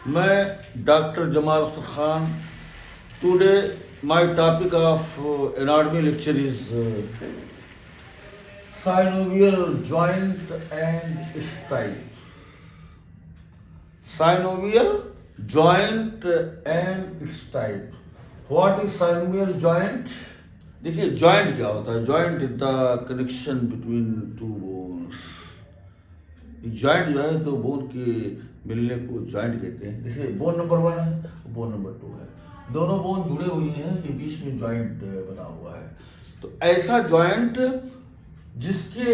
मैं doctor Jamal Khan. Today my topic of anatomy lecture is synovial joint and its type. Synovial joint and its type. What is synovial joint? देखिए joint क्या होता है। Joint is the connection between two bones. Joint जो है तो bone के मिलने को जॉइंट कहते हैं। जैसे बोन नंबर 1 है, बोन नंबर 2 है, दोनों बोन जुड़े हुए हैं, ये बीच में जॉइंट बना हुआ है। तो ऐसा जॉइंट जिसके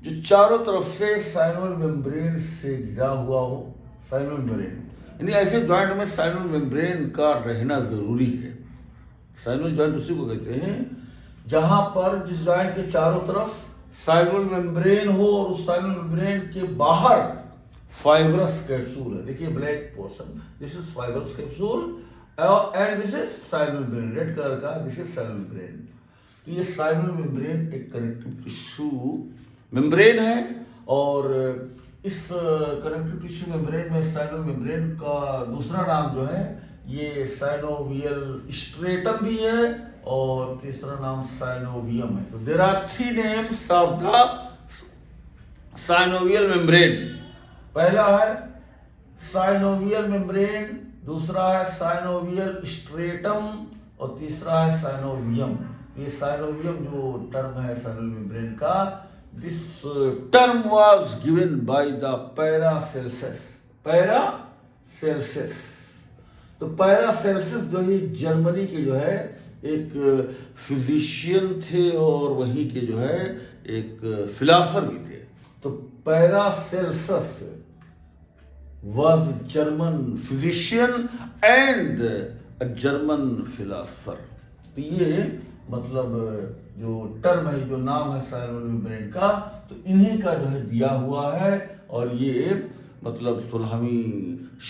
जो चारों तरफ से साइनोवियल मेम्ब्रेन से घिरा हुआ हो, साइनोवियल मेम्ब्रेन, यानी ऐसे जॉइंट में साइनोवियल मेम्ब्रेन का रहना जरूरी है। साइनोवियल जॉइंट उसी को कहते हैं जहां पर जिस जॉइंट के चारों तरफ साइनोवियल मेम्ब्रेन हो और उस साइनोवियल मेम्ब्रेन के बाहर फाइब्रस कैप्सूल है। देखिए black portion, this is fibrous capsule and this is synovial membrane, red colour का, दिस इज साइनोवियल मेम्ब्रेन। तो ये साइनोवियल मेम्ब्रेन एक कनेक्टिव टिश्यू मेम्ब्रेन है और इस कनेक्टिव टिश्यू मेम्ब्रेन में साइनोवियल मेम्ब्रेन का दूसरा नाम जो है ये साइनोवियल स्ट्रेटम भी है और तीसरा नाम साइनोवियम है। तो there are 3 names of the synovial membrane. पहला है साइनोवियल मेम्ब्रेन, दूसरा है साइनोवियल स्ट्रेटम और तीसरा है साइनोवियम। ये साइनोवियम जो टर्म है साइनोवियल मेम्ब्रेन का, this term was given by the Paracelsus. Paracelsus, तो पैरासेल्सस जो है जर्मनी के जो है एक फिजिशियन थे और वहीं के जो है एक फिलासफर भी थे। तो Paracelsus was a German physician and a German philosopher। तो ये मतलब जो टर्म है, जो नाम है साइनोवियल मेम्ब्रेन का, तो इन्हीं का जो है दिया हुआ है और ये मतलब 16वीं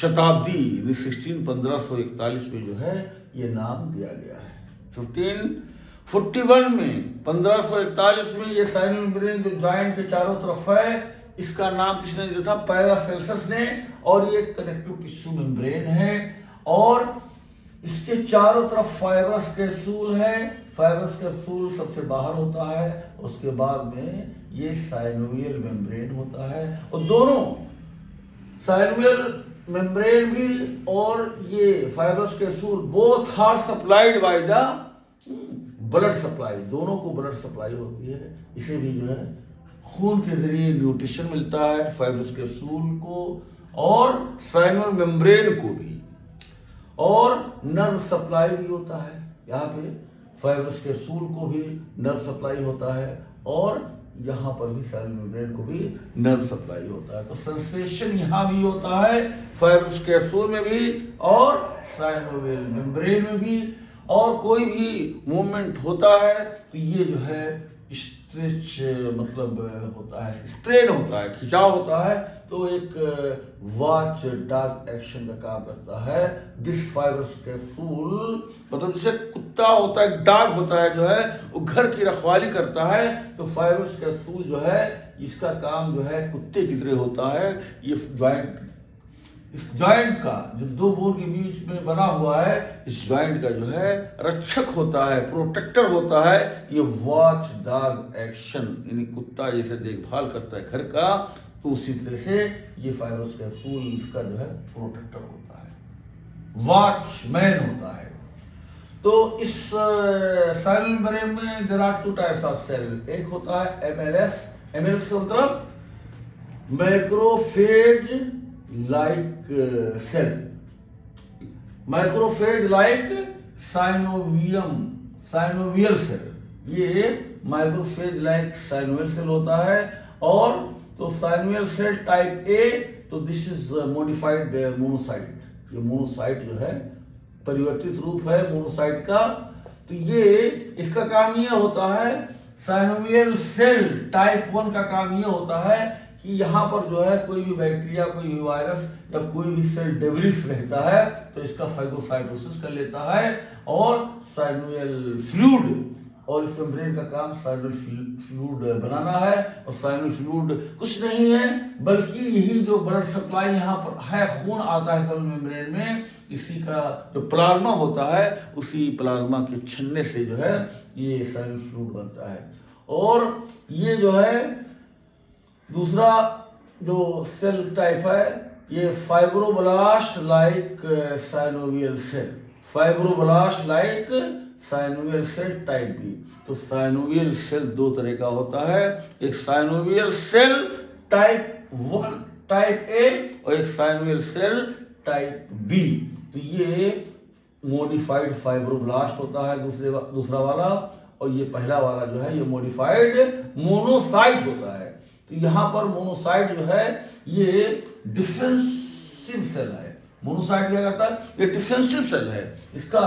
शताब्दी 1541 में जो है ये नाम दिया गया है। 1541 में 1541 में ये साइनोवियल मेम्ब्रेन जो जॉइंट के चारों तरफ है, इसका नाम किसने दिया था? पैरासेल्सस ने। और ये कनेक्टिव टिश्यू मेम्ब्रेन है और इसके चारों तरफ फाइब्रस कैप्सूल है। फाइब्रस कैप्सूल सबसे बाहर होता है, उसके बाद में ये साइनोवियल मेम्ब्रेन होता है और दोनों साइनोवियल मेम्ब्रेन भी और ये fibrous capsule both are supplied by the blood supply. दोनों को ब्लड सप्लाई होती है, इसे भी जो है खून के जरिए न्यूट्रिशन मिलता है फाइब्रस कैप्सूल को और साइनोवियल मेम्ब्रेन को भी, और नर्व सप्लाई भी होता है। यहाँ पे फाइब्रस कैप्सूल को भी नर्व सप्लाई होता है और यहाँ पर भी साइनोवियल मेम्ब्रेन को भी नर्व सप्लाई होता है। तो सेंसेशन यहाँ भी होता है फाइब्रस कैप्सूल में भी और साइनोवियल मेम्ब्रेन में भी। और कोई भी मूवमेंट होता है तो ये जो है स्ट्रेच मतलब होता है, स्प्रेड होता है, खिंचाव होता है, तो एक वॉच डॉग एक्शन का काम करता है। दिस फाइब्रस कैप्सूल मतलब जैसे कुत्ता होता है, डॉग होता है जो है वो घर की रखवाली करता है, तो फाइब्रस कैप्सूल जो है इसका काम जो है कुत्ते की तरह होता है। ये जॉइंट, इस जॉइंट का जो दो बोन के बीच में बना हुआ है, इस जॉइंट का जो है रक्षक होता है, प्रोटेक्टर होता है। ये वॉच डॉग एक्शन, यानी कुत्ता जैसे देखभाल करता है घर का, तो उसी तरह से ये फाइब्रस कैप्सूल इसका जो है प्रोटेक्टर होता है, वॉचमैन होता है। तो इस सेल मेम्ब्रेन में there are 2 types of cell. एक होता है एमएलएस, एमएलएस का मतलब macrophage like cell, microphage like synovium, synovial cell. ये माइक्रोफेज लाइक साइनोवियल सेल होता है। और तो साइनोवियल सेल टाइप ए, तो दिस इज मॉडिफाइड मोनोसाइट। ये मोनोसाइट जो है परिवर्तित रूप है मोनोसाइट का। तो ये इसका काम ये होता है, साइनोवियल सेल टाइप 1 का काम ये होता है कि यहाँ पर जो है कोई भी बैक्टीरिया, कोई भी वायरस या कोई भी सेल डेब्रिस रहता है तो इसका फाइगोसाइटोसिस कर लेता है और साइनोवियल फ्लूइड और इस मेम्ब्रेन का काम साइनल फ्लूइड बनाना है। और साइनल फ्लूइड कुछ नहीं है बल्कि यही जो ब्लड सप्लाई यहाँ पर है, खून आता है सेल मेम्ब्रेन में, इसी का जो प्लाज्मा होता है उसी प्लाज्मा के छन्ने से जो है ये साइनल फ्लूइड बनता है। और ये जो है दूसरा जो सेल टाइप है ये fibroblast like synovial cell, fibroblast like synovial cell type B. तो साइनोवियल सेल दो तरह का होता है, एक synovial cell type 1 type A और एक साइनोवियल सेल टाइप बी। तो ये मॉडिफाइड फाइब्रोब्लास्ट होता है दूसरा वाला, और ये पहला वाला जो है ये मॉडिफाइड मोनोसाइट होता है। तो यहाँ पर मोनोसाइट जो है ये डिफेंसिव सेल है। मोनोसाइट क्या करता है? ये डिफेंसिव सेल है, इसका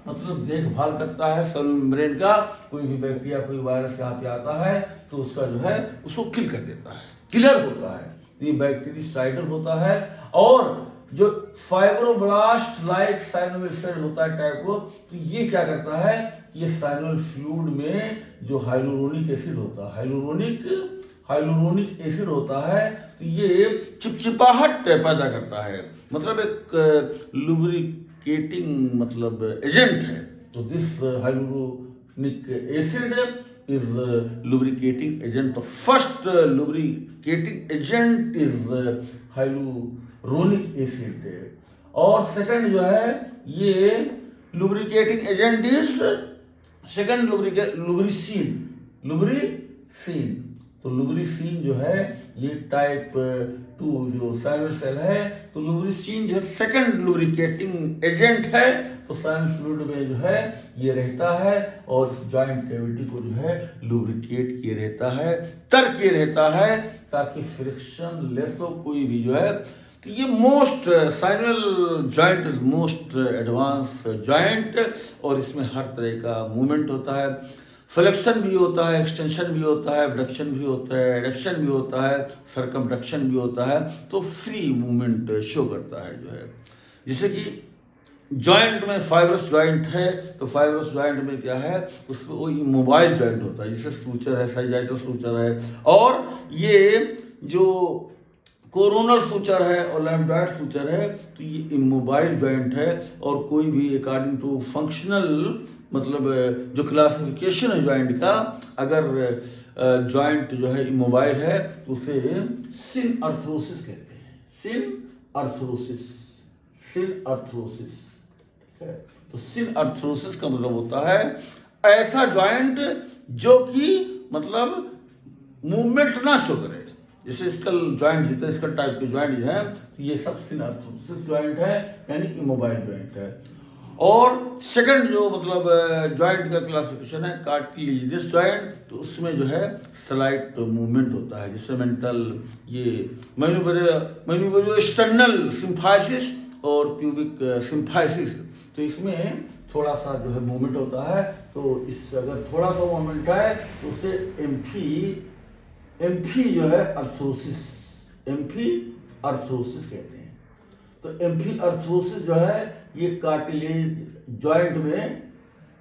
मतलब देखभाल करता है सेल मेम्ब्रेन का। कोई भी बैक्टीरिया कोई वायरस यहाँ पे आता है तो उसका जो है उसको किल कर देता है, किलर होता है। तो ये बैक्टीरिसाइडल होता है। और जो फाइब्रोब्लास्ट लाइक साइनोवियल सेल होता है टाइप को, तो ये क्या करता है, ये साइनोवियल फ्लूइड में जो हाइलुरोनिक एसिड होता है, हाइलुरोनिक एसिड होता है, तो ये चिपचिपाहट पैदा करता है, मतलब एक लुब्रिकेटिंग मतलब एजेंट है। तो this hyaluronic acid is lubricating agent. The first lubricating agent is hyaluronic acid. और सेकंड जो है ये lubricating agent is सेकंड लुब्रिसिन। तो लुब्रिसिन जो है ये टाइप 2 जो साइनोवियल सेल है, तो लुब्रिसिन जो है सेकंड लुब्रिकेटिंग एजेंट है। तो साइनल फ्लूइड में जो है ये रहता है और जॉइंट कैविटी को जो है लुब्रिकेट किए रहता है, तर किए रहता है, ताकि फ्रिक्शन लेस हो कोई भी जो है। तो ये most synovial joint is most advance joint, और इसमें हर तरह का मूवमेंट होता है, फ्लेक्शन भी होता है, एक्सटेंशन भी होता है, एबडक्शन भी होता है, एडक्शन भी होता है, सर्कमडक्शन भी होता है। तो फ्री मूवमेंट शो करता है जो है। जैसे कि जॉइंट में फाइब्रस जॉइंट है, तो फाइब्रस जॉइंट में क्या है, उसमें वो मोबाइल जॉइंट होता है, जैसे सूचर है, साइजाइटल सूचर है। और ये जो कोरोनल सूचर है और लैम्बडॉयड सूचर है, तो ये इमोबाइल जॉइंट है। और कोई भी अकॉर्डिंग टू फंक्शनल मतलब जो क्लासिफिकेशन है जॉइंट का, अगर जॉइंट जो है इमोबाइल है तो उसे सिन अर्थरोसिस कहते हैं, सिन अर्थरोसिस। ठीक है, तो सिन अर्थरोसिस का मतलब होता है ऐसा जॉइंट जो कि मतलब मूवमेंट ना शो करे। जैसे स्कल जॉइंट जितने स्कल टाइप के जॉइंट है, तो ये सब सिन अर्थरोसिस जॉइंट है, यानी इमोबाइल जॉइंट है। और सेकंड जो मतलब जॉइंट का क्लासिफिकेशन है कार्टिलेजिनस जॉइंट, तो उसमें जो है स्लाइट मूवमेंट होता है, जिससे मेंटल ये मैन्यूबरोस्टर्नल सिम्फाइसिस और प्यूबिक सिम्फाइसिस, तो इसमें थोड़ा सा जो है मूवमेंट होता है। तो इस अगर थोड़ा सा मूवमेंट है तो उसे एम्फी जो है अर्थरोसिस, एम्फी अर्थरोसिस कहते हैं। तो एम्फी अर्थरोसिस जो है ये कार्टिलेज जॉइंट में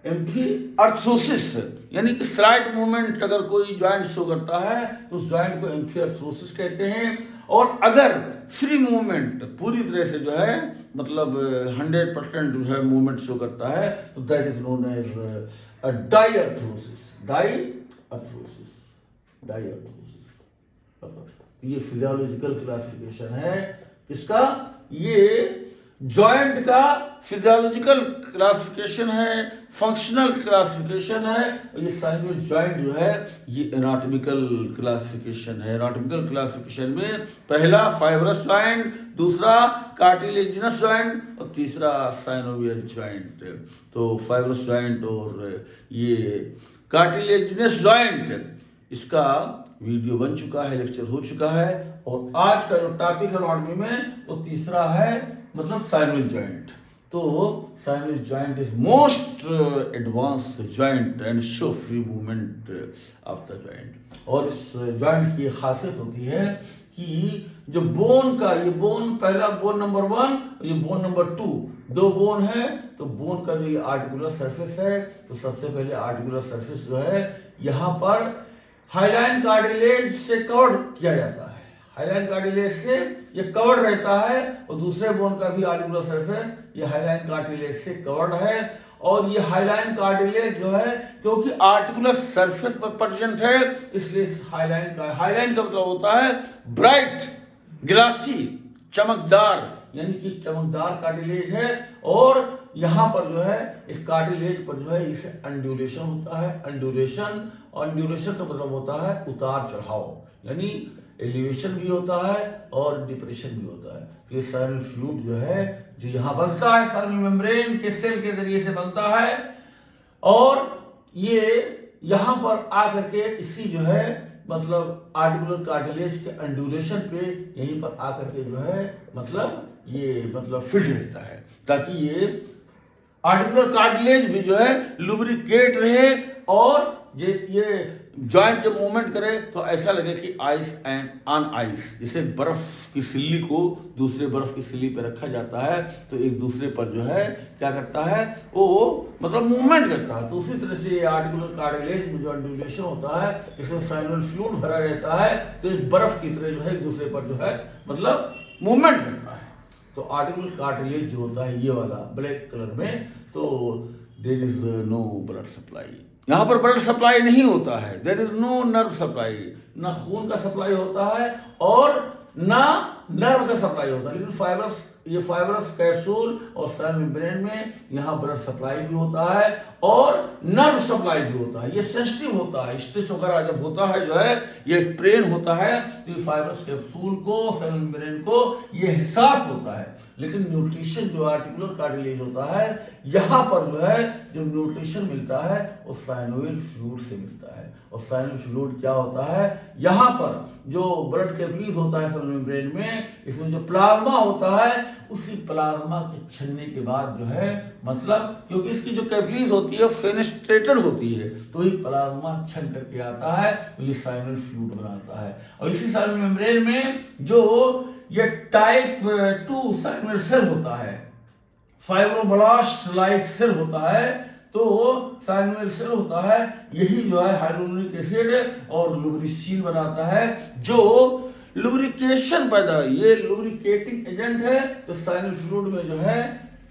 एम्फी अर्थरोसिस, यानी कि स्लाइट मूवमेंट अगर कोई जॉइंट शो करता है तो उस जॉइंट को एम्फी अर्थरोसिस कहते हैं। और अगर फ्री मूवमेंट पूरी तरह से जो है मतलब 100% जो है मूवमेंट शो करता है, तो दैट इज नोन एज डाईअर्थरोसिस। ये फिजियोलॉजिकल क्लासिफिकेशन है इसका, ये जॉइंट का फिजियोलॉजिकल क्लासिफिकेशन है, फंक्शनल क्लासिफिकेशन है। और ये साइनोवियल जॉइंट जो है ये एनाटॉमिकल क्लासिफिकेशन है। एनाटॉमिकल क्लासिफिकेशन में पहला फाइब्रस जॉइंट, दूसरा कार्टिलेजिनस जॉइंट और तीसरा साइनोवियल जॉइंट। तो फाइब्रस जॉइंट और ये कार्टिलेजिनस जॉइंट, इसका वीडियो बन चुका है, लेक्चर हो चुका है। और आज का जो टॉपिक है एनाटॉमी में वो तीसरा है मतलब साइनोवियल जॉइंट। तो synovial joint is most advance joint and show free movement of the joint. और इस जॉइंट की खासियत होती है कि जो बोन का, ये बोन पहला बोन नंबर 1, ये बोन नंबर 2, दो बोन है। तो बोन का जो ये आर्टिकुलर सरफेस है, तो सबसे पहले आर्टिकुलर सरफेस जो है यहाँ पर हाइलाइन कार्टिलेज से कवर किया जाता है। हाइलाइन कार्टिलेज से ये कवर्ड रहता है, और दूसरे बोन का भी आर्टिकुलर सरफेस ये हाइलाइन कार्टिलेज से कवर्ड है। और ये हाइलाइन कार्टिलेज जो है, क्योंकि आर्टिकुलर सरफेस पर प्रेजेंट है, इसलिए हाइलाइन का मतलब होता है ब्राइट, ग्लासी, चमकदार, यानी कि चमकदार कार्टिलेज है। और यहाँ पर जो है इस कार्टिलेज पर जो है इसे अंडुलेशन होता है। अंडुलेशन का मतलब होता है उतार चढ़ाव, यानी एलिवेशन भी होता है और डिप्रेशन भी होता है। तो ये साइनल फ्लूइड जो है, जो यहाँ बनता है साइनल मेम्ब्रेन के सेल के जरिए से बनता है, और ये यहाँ पर आकर के इसी जो है मतलब आर्टिकुलर कार्टिलेज के अंडुलेशन पे यहीं पर आकर के जो है मतलब ये मतलब फिट रहता है, ताकि ये आर्टिकुलर कार्टिलेज भी जो है लुब्रिकेट रहे, और ये जॉइंट जब मूवमेंट करे तो ऐसा लगे कि आइस एंड ऑन आइस, जैसे बर्फ की सिल्ली को दूसरे बर्फ की सिल्ली पे रखा जाता है, तो एक दूसरे पर जो है क्या करता है, वो मतलब मूवमेंट करता है। तो उसी तरह से ये आर्टिकुलर कार्टिलेज में जो अंडुलेशन होता है, इसमें साइनल फ्लूइड भरा रहता है, तो एक बर्फ की तरह जो है एक दूसरे पर जो है मतलब मूवमेंट करता है। तो आर्टिकुलर कार्टिलेज जो होता है ये वाला ब्लैक कलर में, तो there is no blood supply, यहाँ पर ब्लड सप्लाई नहीं होता है। There is no nerve supply, ना खून का सप्लाई होता है और ना नर्व का सप्लाई होता है। लेकिन ये फाइब्रस कैप्सूल और सेल मेम्ब्रेन में यहाँ ब्लड सप्लाई भी होता है और नर्व सप्लाई भी होता है। ये सेंसिटिव होता है, स्ट्रेच वगैरह जब होता है जो है ये स्ट्रेन होता है, तो ये फाइब्रस कैप्सूल को, सेल मेम्ब्रेन को ये एहसास होता है। लेकिन न्यूट्रिशन जो आर्टिकुलर कार्टिलेज होता है, यहाँ पर जो है जो न्यूट्रिशन मिलता है वो साइनोवियल फ्लूइड से मिलता है। और साइनोवियल फ्लूइड क्या होता है, यहाँ पर जो ब्लड कैपिलरीज होता है सेल मेम्ब्रेन में, इसमें जो प्लाज्मा होता है, उसी प्लाज्मा के छनने के बाद जो है मतलब क्योंकि इसकी जो कैपिलरीज होती है फेनेस्ट्रेटेड होती है, तो ये प्लाज्मा छन करके आता है, तो ये साइनोवियल फ्लूइड बनाता है। और इसी सेल मेम्ब्रेन में जो ये टाइप 2 साइनोवियल सेल होता है, फाइब्रोब्लास्ट लाइक सेल होता है, तो साइनोवियल सेल होता है, यही जो है हाइड्रोक्लोरिक एसिड और लुब्रिसिन बनाता है, जो लुब्रिकेशन पैदा, ये लुब्रिकेटिंग एजेंट है। तो साइनल फ्लूइड में जो है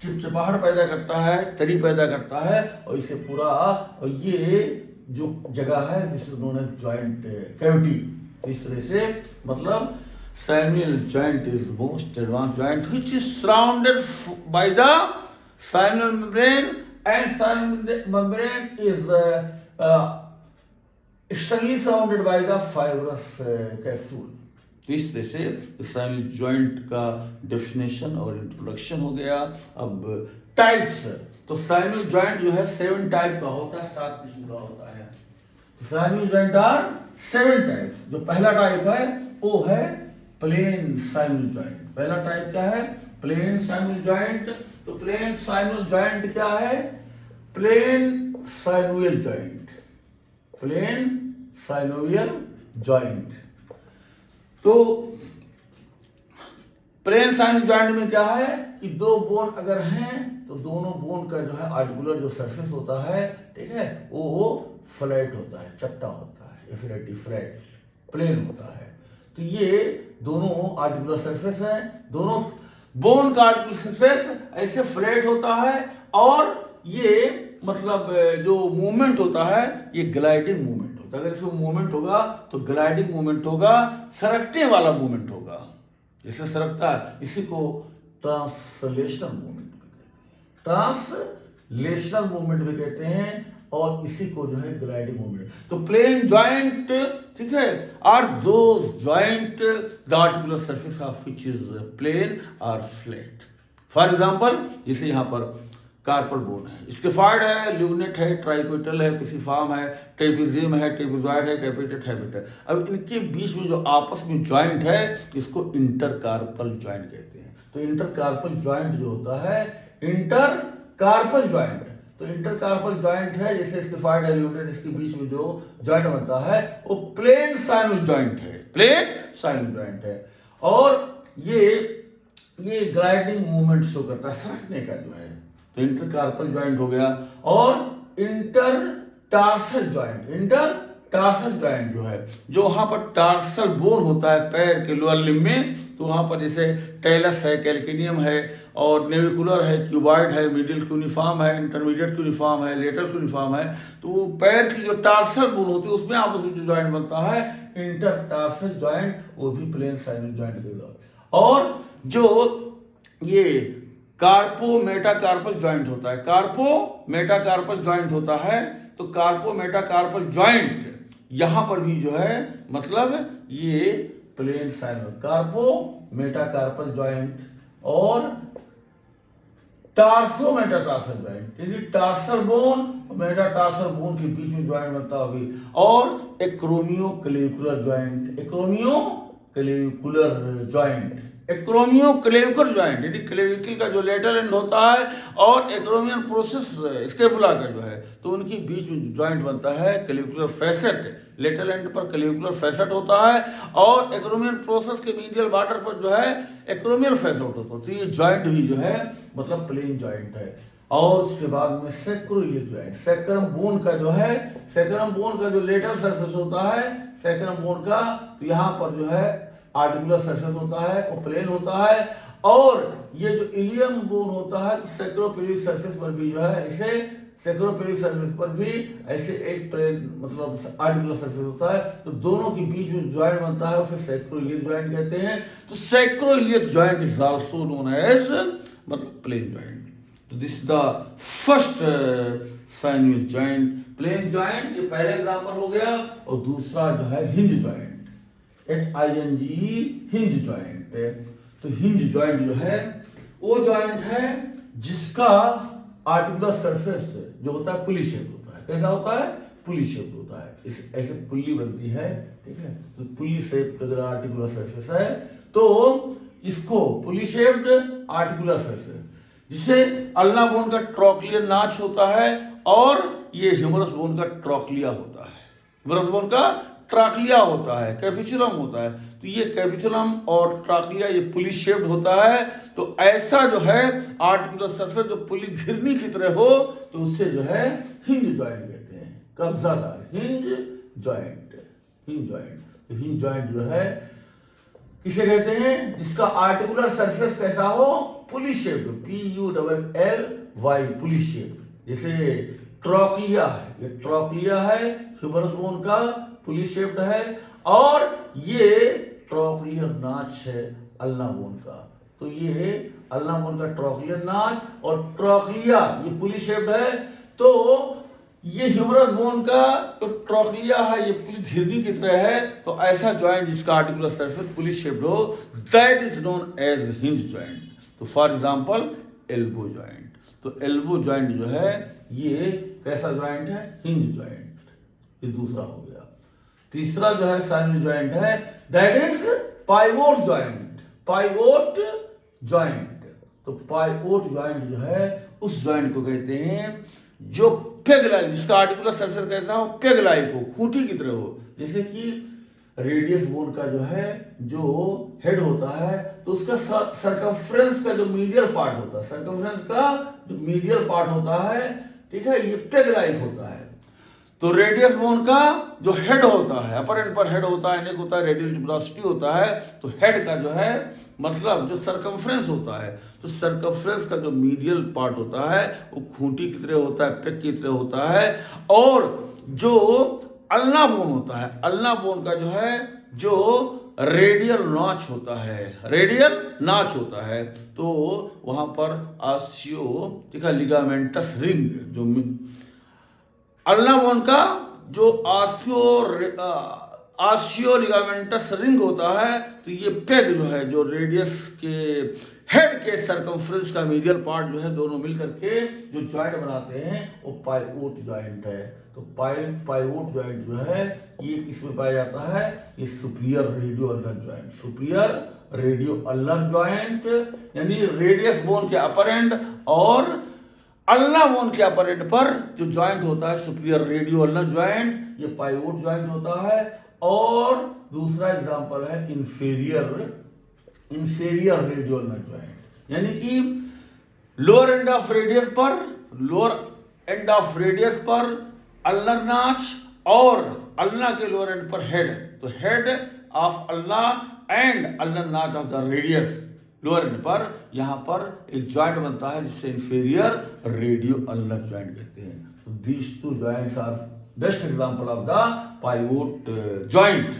चिपचिपाहट पैदा करता है, तरी पैदा करता है, और इसे पूरा, और ये जो जगह है this is known as joint cavity. इस तरह से मतलब synovial joint is most advance joint which is surrounded by the synovial membrane, and salinal membrane is externally surrounded by the fibrous capsule। तो इस तरह से साइनल जॉइंट का डेफिनेशन और इंट्रोडक्शन हो गया। अब टाइप्स, तो साइनल जॉइंट जो है 7 टाइप का होता है, 7 किस्म का होता है। Synovial joint are 7 types. जो पहला टाइप है वो है प्लेन साइनल जॉइंट। पहला टाइप क्या है, प्लेन साइनल जॉइंट। तो प्लेन साइनल जॉइंट क्या है, plane synovial joint, plane synovial joint. तो प्लेन साइनल जॉइंट में क्या है कि दो बोन अगर हैं तो दोनों बोन का जो है आर्टिकुलर जो सरफेस होता है, ठीक है, वो फ्लैट होता है, चट्टा होता है, फ्लैट प्लेन होता है। तो ये दोनों आर्टिकुलर सरफेस है, दोनों बोन का आर्टिकुलर सरफेस ऐसे फ्लैट होता है, और ये मतलब जो मूवमेंट होता है ये ग्लाइडिंग मूवमेंट होता है। अगर इसमें मूवमेंट होगा तो ग्लाइडिंग मूवमेंट होगा, सरकने वाला मूवमेंट होगा, जैसे सरकता है। इसी को ट्रांसलेशनल मूवमेंट भी कहते हैं, ट्रांसलेशनल मूवमेंट भी कहते हैं, और इसी को जो है ग्लाइडिंग मूवमेंट। तो प्लेन जॉइंट, ठीक है, are those joint the articular surface of which is plane और फ्लैट। फॉर एग्जांपल जैसे यहाँ पर कार्पल बोन है, स्केफॉइड है, ल्यूनेट है, ट्राइकोटल है, पिसिफॉर्म है, ट्रेपेजियम है, ट्रेपेजॉइड है, कैपिटेट हैबिट है। अब इनके बीच में जो आपस में जॉइंट है इसको इंटरकार्पल जॉइंट कहते हैं। तो इंटरकार्पल जॉइंट जो होता है, इंटरकार्पल जॉइंट, तो इंटरकार्पल जॉइंट है जैसे स्केफॉइड है, ल्यूनेट, इसके बीच में जो जॉइंट बनता है वो प्लेन साइनल जॉइंट है। प्लेन साइनल जॉइंट है। और ये ग्लाइडिंग मूवमेंट शो करता है, सरकने का जो है। तो इंटरकार्पल जॉइंट हो गया। और इंटरटार्सल जॉइंट जो है, जो वहां पर टार्सल बोन होता है पैर के लोअर लिम्ब में, तो वहां पर जैसे टेलस है, कैल्केनियम है, और नेविकुलर है, क्यूबॉइड है, मिडिल क्यूनिफॉर्म है, इंटरमीडिएट क्यूनिफॉर्म है, लेटरल क्यूनिफॉर्म है। तो पैर की जो टार्सल बोन होती है उसमें आपस में जो जॉइंट बनता है इंटरटार्सल जॉइंट, वो भी प्लेन साइनल जॉइंट के द्वारा। और जो ये कार्पो मेटाकार्पल जॉइंट होता है, तो कार्पो मेटाकार्पल जॉइंट यहां पर भी जो है मतलब ये प्लेन साइनल, कार्पो मेटाकार्पल जॉइंट और टार्सो मेटाटार्सल जॉइंट, यानी टार्सल बोन और मेटाटार्सल बोन के बीच में जॉइंट बनता होगी। और एक्रोमियोक्लेविकुलर जॉइंट यानी क्लेविकल का जो लेटरल एंड होता है और एक्रोमियन प्रोसेस स्केपुला का जो है, तो उनके बीच में जॉइंट बनता है क्लेविकुलर फैसेट। लेटरल एंड पर क्लेविकुलर फैसेट होता है और एक्रोमियन प्रोसेस के मीडियल बॉर्डर पर जो है एक्रोमियल फैसेट होता है। तो ये जॉइंट भी जो है मतलब प्लेन जॉइंट है। और उसके बाद में सैक्रोइलियक जॉइंट, सैक्रम बोन का जो लेटरल सरफेस होता है सैक्रम बोन का, तो यहाँ पर जो है आर्टिकुलर सरफेस होता है, वो प्लेन होता है। और ये जो इलियम बोन होता है तो सैक्रोपेल्विक सरफेस पर भी जो है ऐसे एक प्लेन मतलब आर्टिकुलर सरफेस होता है। तो दोनों के बीच में जॉइंट बनता है, उसे सैक्रोइलियक जॉइंट कहते हैं। तो sacroiliac joint is also known as मतलब प्लेन जॉइंट। तो this is the first synovial joint, plane joint, ये पहला एग्जांपल हो गया। और दूसरा जो है hinge joint, HING hinge joint. तो हिंज जॉइंट जो है वो जॉइंट है जिसका आर्टिकुलर सरफेस जो होता है पुली शेप होता है। कैसा होता है? पुली शेप होता है। ऐसे पुल्ली बनती है, ठीक है। तो पुली शेप अगर आर्टिकुलर सरफेस है तो इसको पुली शेप्ड आर्टिकुलर सरफेस, जिसे अल्ना बोन का ट्रॉक्लियर नाच होता है और ये ह्यूमरस बोन का ट्रॉक्लिया होता है। ह्यूमरस बोन का ट्राक्लिया होता है, कैपिचुलम होता है। तो ये कैपिचुलम और ट्राक्लिया ये पुली शेप्ड होता है। तो ऐसा जो है आर्टिकुलर सरफेस जो पुली घिरनी की तरह हो, तो उससे जो है हिंज जॉइंट कहते हैं, कब्जादार हिंज जॉइंट। तो हिंज जॉइंट जो है किसे कहते हैं? जिसका आर्टिकुलर सरफेस कैसा हो? पुली शेप्ड, PULLY, पुली शेप्ड। जैसे ट्रॉक्लिया है, ये ट्रॉक्लिया है ह्यूमरस बोन का, पुली शेप्ड है। और ये ट्रॉक्लियर नाच है अल्ना बोन का। तो ये अल्ना बोन का ट्रॉक्लियर नाच और ट्रॉक्लिया ये पुली शेप्ड है। तो ये ह्यूमरस बोन का तो ट्रॉक्लिया है, ये पुली घिरनी की तरह है। तो ऐसा जॉइंट जिसका आर्टिकुलर सरफेस पुली शेप्ड हो, that is known as hinge joint. तो फॉर एग्जांपल एल्बो जॉइंट। तो एल्बो जॉइंट जो है ये कैसा जॉइंट है? Hinge joint. ये दूसरा हो गया। तीसरा जो है साइनल जॉइंट है, दैट इज पाइवोट जॉइंट। तो पाइवोट जॉइंट जो है उस जॉइंट को कहते हैं जो पेग लाइक, जिसका आर्टिकुलर सरफेस कैसा हो? पेग लाइक हो, खूंटी की तरह हो। जैसे कि रेडियस बोन का जो है जो हेड होता है, तो उसका सर्कमफ्रेंस का जो मीडियल पार्ट होता है, ठीक है, ये पेग लाइक होता है। तो रेडियस बोन का जो हेड होता है, अपर एंड पर हेड होता है, नेक होता है, रेडियल ट्यूबरोसिटी होता है। तो हेड का जो है मतलब जो सर्कमफ्रेंस होता है, तो सर्कमफ्रेंस का जो मीडियल पार्ट होता है वो खूंटी की तरह होता है, पेग की तरह होता है। और जो अल्ना बोन होता है, अल्ना बोन का जो है जो रेडियल नॉच होता है, तो वहां पर आसियो, ठीक है, लिगामेंटस रिंग, जो अल्ना बोन का जो आसियो लिगामेंटस रिंग होता है, तो ये पेग जो है जो रेडियस के हेड के सर्कमफ्रेंस का मीडियल पार्ट जो है, दोनों मिलकर के जो जॉइंट बनाते हैं वो पाइवोट जॉइंट है। तो पाइवोट जॉइंट जो है ये किसमें पाया जाता है? ये सुपीरियर रेडियो अल्नर जॉइंट, यानी रेडियस बोन के अपर एंड और अल्ना बोन के अपर एंड पर जो जॉइंट होता है सुपीरियर रेडियो अल्नर जॉइंट, ये पाइवोट जॉइंट होता है। और दूसरा एग्जांपल है इंफीरियर रेडियो अल्नर ज्वाइंट, यानी कि लोअर एंड ऑफ रेडियस पर अल्नर नाच और अल्ना के लोअर एंड पर हेड, तो head of ulna and ulnar notch of the radius lower end पर यहां पर एक ज्वाइंट बनता है जिससे इंफीरियर रेडियो अल्नर ज्वाइंट कहते हैं। तो these two joints are best example of the pivot joint.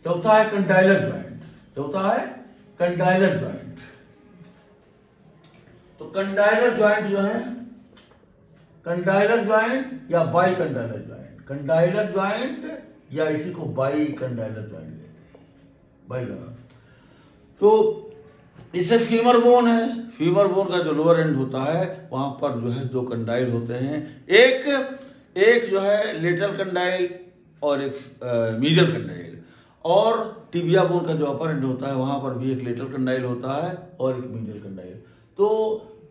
चौथा है कंडाइलर ज्वाइंट। तो कंडाइलर ज्वाइंट जो है, कंडाइलर ज्वाइंट या bicondylar joint, condylar joint या इसी को बाई कंडाइलर ज्वाइंट कहते हैं, बाई कंडाइलर। तो इसे फीमर बोन है, फीमर बोन का जो लोअर एंड होता है वहां पर जो है दो कंडाइल होते हैं, एक जो है लेटरल कंडाइल और एक मीडियल कंडाइल, और टिबिया बोन का जो अपर एंड होता है वहां पर भी एक लेटरल कंडाइल होता है और एक मीडियल कंडाइल। तो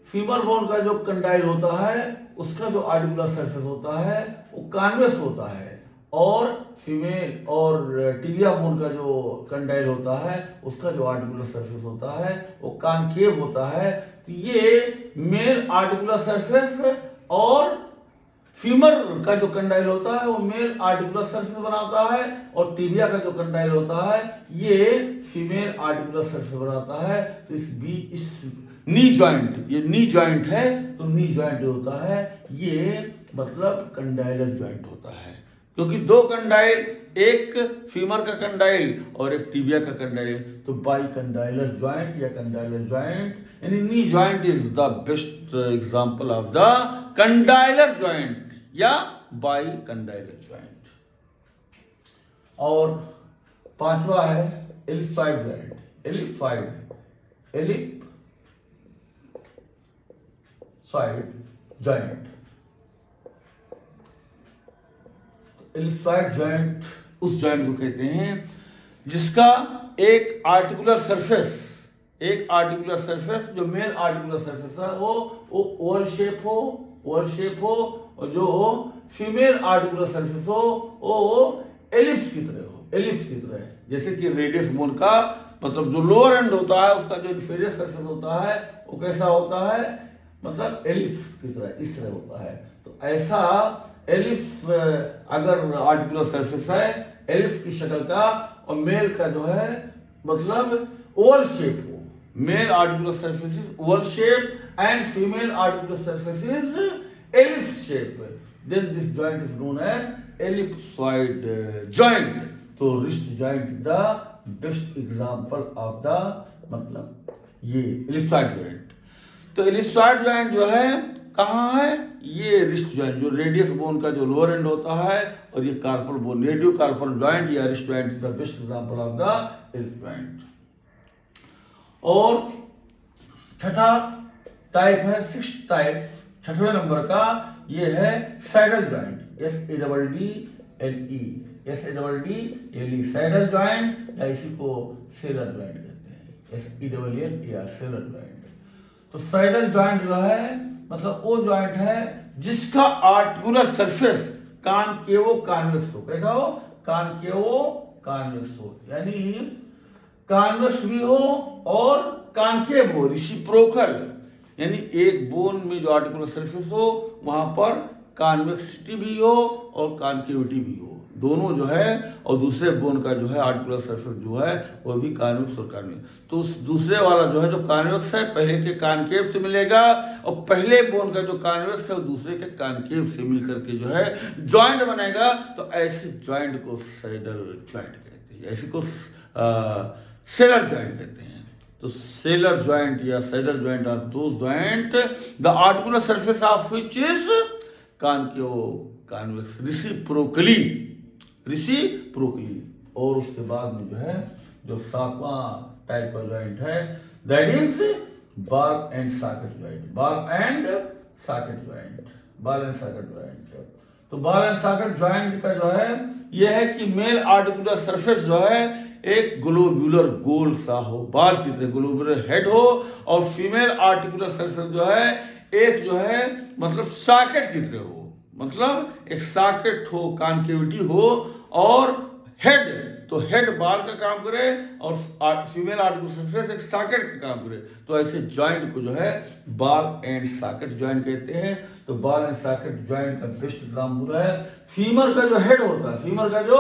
फीमर बोन का जो कंडाइल होता है उसका जो आर्टिकुलर सरफेस होता है वो कॉन्वेक्स होता है, और फीमेल और टिबिया बोन का जो कंडाइल होता है उसका जो आर्टिकुलर सरफेस होता है वो कॉनकेव होता है। तो ये मेल आर्टिकुलर सरफेस और फीमर का जो कंडाइल होता है वो मेल आर्टिकुलर सरफेस बनाता है, और टिबिया का जो कंडाइल होता है ये फीमेल आर्टिकुलर सरफेस बनाता है। तो इस नी ज्वाइंट, ये नी ज्वाइंट है, तो नी ज्वाइंट होता है ये मतलब कंडाइलर ज्वाइंट होता है, क्योंकि दो कंडाइल, एक फीमर का कंडाइल और एक टिबिया का कंडाइल, तो बाई कंडाइलर ज्वाइंट या कंडाइलर ज्वाइंट, यानी knee joint is the best example of the condylar joint या बाई कंडाइलर ज्वाइंट। और पांचवा है ellipsoid joint, ellipsoid joint. Ellipsoid joint उस ज्वाइंट को कहते हैं जिसका एक आर्टिकुलर सरफेस जो मेल आर्टिकुलर सरफेस है वो ओवल शेप हो, और जो फीमेल आर्टिकुलर सरफेस हो वो एलिप्स की तरह। जैसे कि रेडियस बोन का मतलब जो लोअर एंड होता है उसका जो इंफीरियर सरफेस होता है वो कैसा होता है, मतलब एलिप्स की तरह, इस तरह होता है। तो ऐसा एलिप्स अगर आर्टिकुलर सरफेस है एलिप्स की शक्ल का, और मेल का जो है मतलब ओवल शेप हो, male articular surface is oval shape and female articular surface is ellipse shape, then this joint is known as ellipsoid joint. तो wrist joint the best example of the मतलब ये ellipsoid joint। तो ellipsoid joint जो है कहाँ है, ये wrist joint जो रेडियस बोन का जो लोअर एंड होता है, और ये carpal bone radiocarpal joint या wrist joint is the best example of the ellipse joint। और छठा टाइप है, सिक्स्थ टाइप, छठवें नंबर का ये है saddle joint, SADDLE saddle joint, या इसी को सेलर ज्वाइंट कहते हैं, SELL या सेलर ज्वाइंट। तो सैडल ज्वाइंट जो है मतलब वो ज्वाइंट है जिसका आर्टिकुलर सरफेस कॉनकेवो कॉन्वेक्स हो, कैसा हो, कॉनकेवो कॉन्वेक्स हो, यानी कॉन्वेक्स भी हो और कॉनकेव हो, रेसिप्रोकल, यानी एक बोन में जो आर्टिकुलर सरफेस हो वहां पर कॉन्वेक्सिटी भी हो और कॉन्केविटी भी हो, दोनों जो है, और दूसरे बोन का जो है आर्टिकुलर सरफेस जो है वो भी कॉन्वेक्स और कॉन्वेक्स। तो उस दूसरे वाला जो है जो कॉन्वेक्स है पहले के कॉनकेव से मिलेगा, और पहले बोन का जो कॉन्वेक्स है वो दूसरे के कॉनकेव से मिलकर के जो है ज्वाइंट बनेगा। तो ऐसे ज्वाइंट को सैडल ज्वाइंट कहते हैं, ऐसे को सेलर ज्वाइंट कहते हैं। तो सेलर ज्वाइंट या saddle joint are those joint the articular surface of which is concave convex reciprocally. और उसके बाद में जो है जो सातवां टाइप का ज्वाइंट है that is ball and socket joint. तो बॉल एंड सॉकेट जॉइंट का जो है यह है कि मेल आर्टिकुलर सरफेस जो है एक ग्लोब्यूलर गोल सा हो, बाल की तरह ग्लोब्यूलर हेड हो, और फीमेल आर्टिकुलर सरफेस जो है एक जो है मतलब सॉकेट की तरह हो, मतलब एक सॉकेट हो, कॉन्केविटी हो, और हेड तो हेड बाल का काम करे और फीमेल आर्टिकुलर सरफेस एक सॉकेट का काम करे। तो ऐसे जॉइंट को जो है बॉल एंड सॉकेट जॉइंट कहते हैं। तो बॉल एंड सॉकेट जॉइंट का बेस्ट एग्जाम्पल है फीमर का जो हेड होता है, फीमर का जो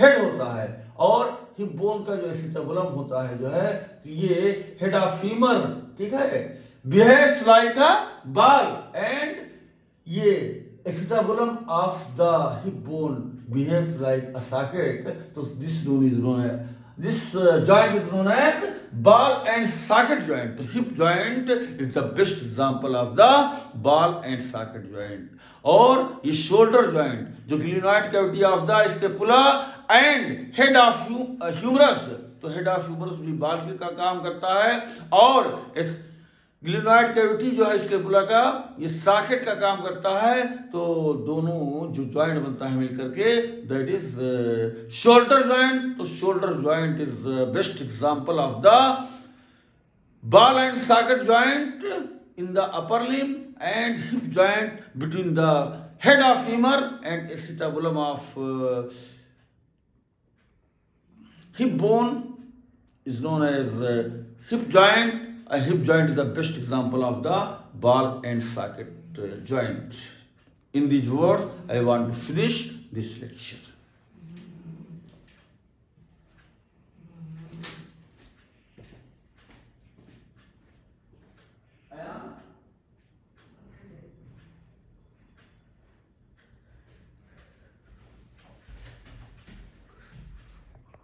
हेड होता है, और हिप बोन का जो एसिटाबुलम होता है जो है, तो ये हेड ऑफ फीमर, ठीक है, behaves like a ball, and ये acetabulum of the hip bone behaves like a socket. So this joint is known as ball and socket joint. The hip joint is the best example of the ball and socket joint. और ये shoulder joint जो glenoid cavity of the scapula and head of humerus, तो head of humerus भी बाल का काम करता है, और ग्लिनॉइड कैविटी जो है स्कैपुला का ये सॉकेट का काम करता है। तो दोनों जो जॉइंट बनता है मिलकर के दैट इज शोल्डर जॉइंट। तो shoulder joint is best example of the ball and socket joint in the upper limb, and hip joint between the head of femur and acetabulum of hip bone is known as hip joint. A hip joint is the best example of the ball and socket joint. In these words, I want to finish this lecture.